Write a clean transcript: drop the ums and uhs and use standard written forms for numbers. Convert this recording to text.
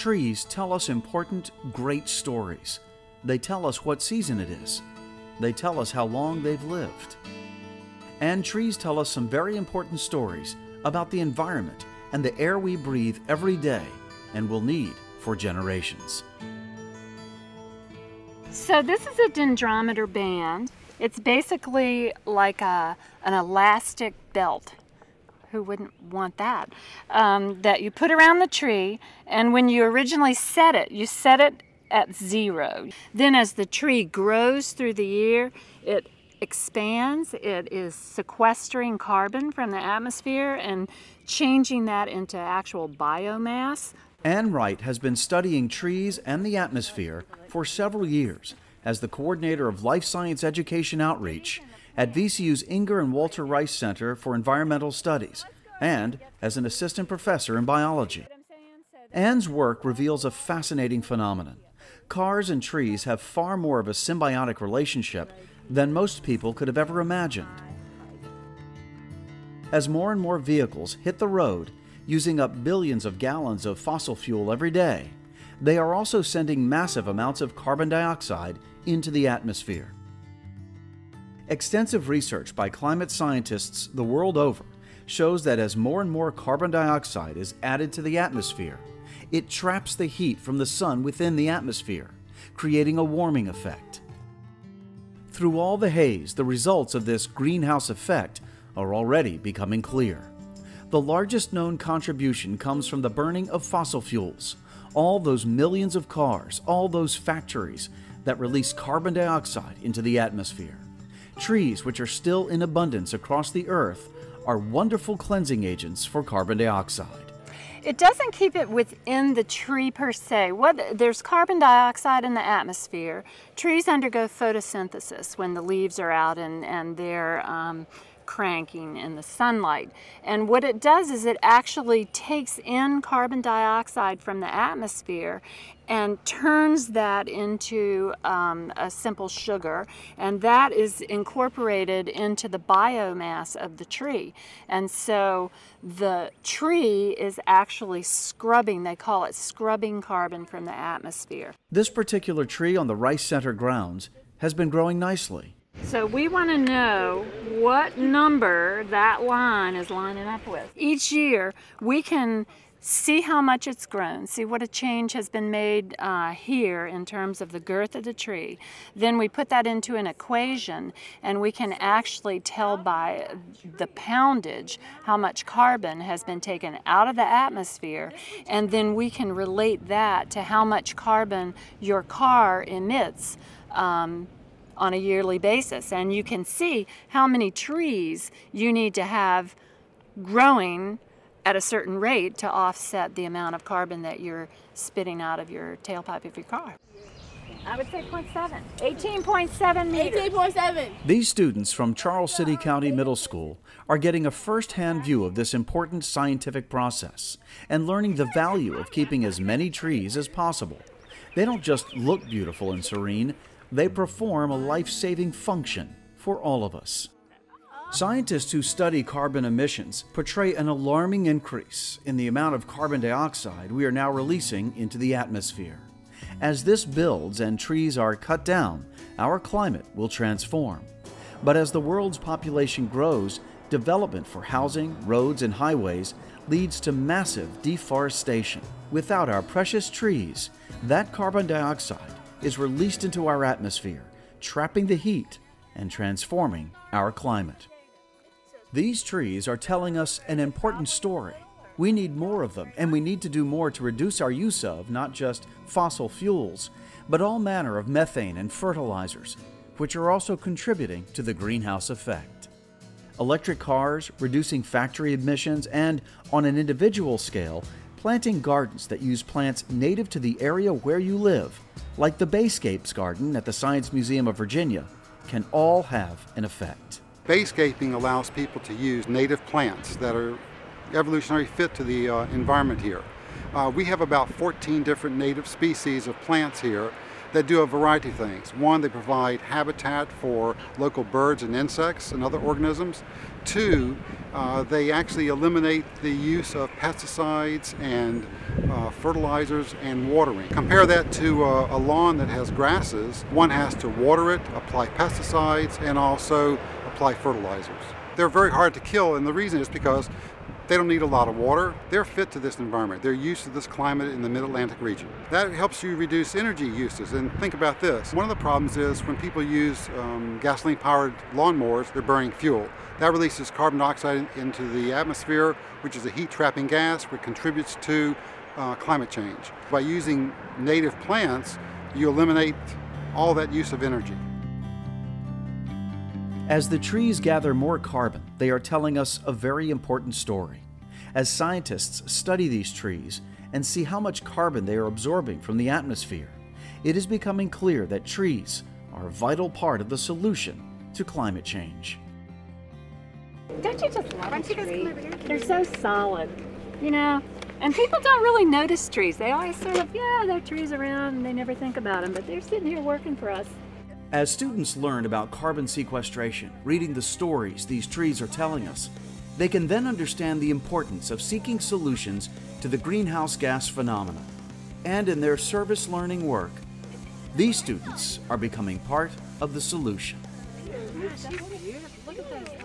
Trees tell us important, great stories. They tell us what season it is. They tell us how long they've lived. And trees tell us some very important stories about the environment and the air we breathe every day and will need for generations. So this is a dendrometer band. It's basically like an elastic belt. Who wouldn't want that? That you put around the tree, and when you originally set it, you set it at 0. Then as the tree grows through the year, it expands. It is sequestering carbon from the atmosphere and changing that into actual biomass. Ann Wright has been studying trees and the atmosphere for several years as the coordinator of Life Science Education Outreach at VCU's Inger and Walter Rice Center for Environmental Studies and as an assistant professor in biology. Ann's work reveals a fascinating phenomenon. Cars and trees have far more of a symbiotic relationship than most people could have ever imagined. As more and more vehicles hit the road, using up billions of gallons of fossil fuel every day, they are also sending massive amounts of carbon dioxide into the atmosphere. Extensive research by climate scientists the world over shows that as more and more carbon dioxide is added to the atmosphere, it traps the heat from the sun within the atmosphere, creating a warming effect. Through all the haze, the results of this greenhouse effect are already becoming clear. The largest known contribution comes from the burning of fossil fuels, all those millions of cars, all those factories that release carbon dioxide into the atmosphere. Trees, which are still in abundance across the earth, are wonderful cleansing agents for carbon dioxide. It doesn't keep it within the tree per se. There's carbon dioxide in the atmosphere. Trees undergo photosynthesis when the leaves are out and they're cranking in the sunlight. And what it does is it actually takes in carbon dioxide from the atmosphere and turns that into a simple sugar, and that is incorporated into the biomass of the tree. And so the tree is actually scrubbing, they call it scrubbing carbon from the atmosphere. This particular tree on the Rice Center grounds has been growing nicely. So we want to know what number that line is lining up with. Each year we can see how much it's grown, see what a change has been made here in terms of the girth of the tree. Then we put that into an equation and we can actually tell by the poundage how much carbon has been taken out of the atmosphere, and then we can relate that to how much carbon your car emits on a yearly basis. And you can see how many trees you need to have growing at a certain rate to offset the amount of carbon that you're spitting out of your tailpipe of your car. I would say 0.7. 18.7 meters. 18.7. These students from Charles City County Middle School are getting a first-hand view of this important scientific process and learning the value of keeping as many trees as possible. They don't just look beautiful and serene, they perform a life-saving function for all of us. Scientists who study carbon emissions portray an alarming increase in the amount of carbon dioxide we are now releasing into the atmosphere. As this builds and trees are cut down, our climate will transform. But as the world's population grows, development for housing, roads, and highways leads to massive deforestation. Without our precious trees, that carbon dioxide is released into our atmosphere, trapping the heat and transforming our climate. These trees are telling us an important story. We need more of them, and we need to do more to reduce our use of not just fossil fuels, but all manner of methane and fertilizers, which are also contributing to the greenhouse effect. Electric cars, reducing factory emissions, and on an individual scale, planting gardens that use plants native to the area where you live, like the Bayscapes Garden at the Science Museum of Virginia, can all have an effect. Bayscaping allows people to use native plants that are evolutionary fit to the environment here. We have about 14 different native species of plants here, that do a variety of things. One, they provide habitat for local birds and insects and other organisms. Two, they actually eliminate the use of pesticides and fertilizers and watering. Compare that to a lawn that has grasses. One has to water it, apply pesticides, and also apply fertilizers. They're very hard to kill, and the reason is because they don't need a lot of water. They're fit to this environment. They're used to this climate in the Mid-Atlantic region. That helps you reduce energy uses. And think about this. One of the problems is when people use gasoline-powered lawnmowers, they're burning fuel. That releases carbon dioxide into the atmosphere, which is a heat-trapping gas, which contributes to climate change. By using native plants, you eliminate all that use of energy. As the trees gather more carbon, they are telling us a very important story. As scientists study these trees and see how much carbon they are absorbing from the atmosphere, it is becoming clear that trees are a vital part of the solution to climate change. Don't you just love a tree? They're so solid, you know? And people don't really notice trees. They always sort of, yeah, there are trees around and they never think about them, but they're sitting here working for us. As students learn about carbon sequestration, reading the stories these trees are telling us, they can then understand the importance of seeking solutions to the greenhouse gas phenomena. And in their service learning work, these students are becoming part of the solution. Look at those.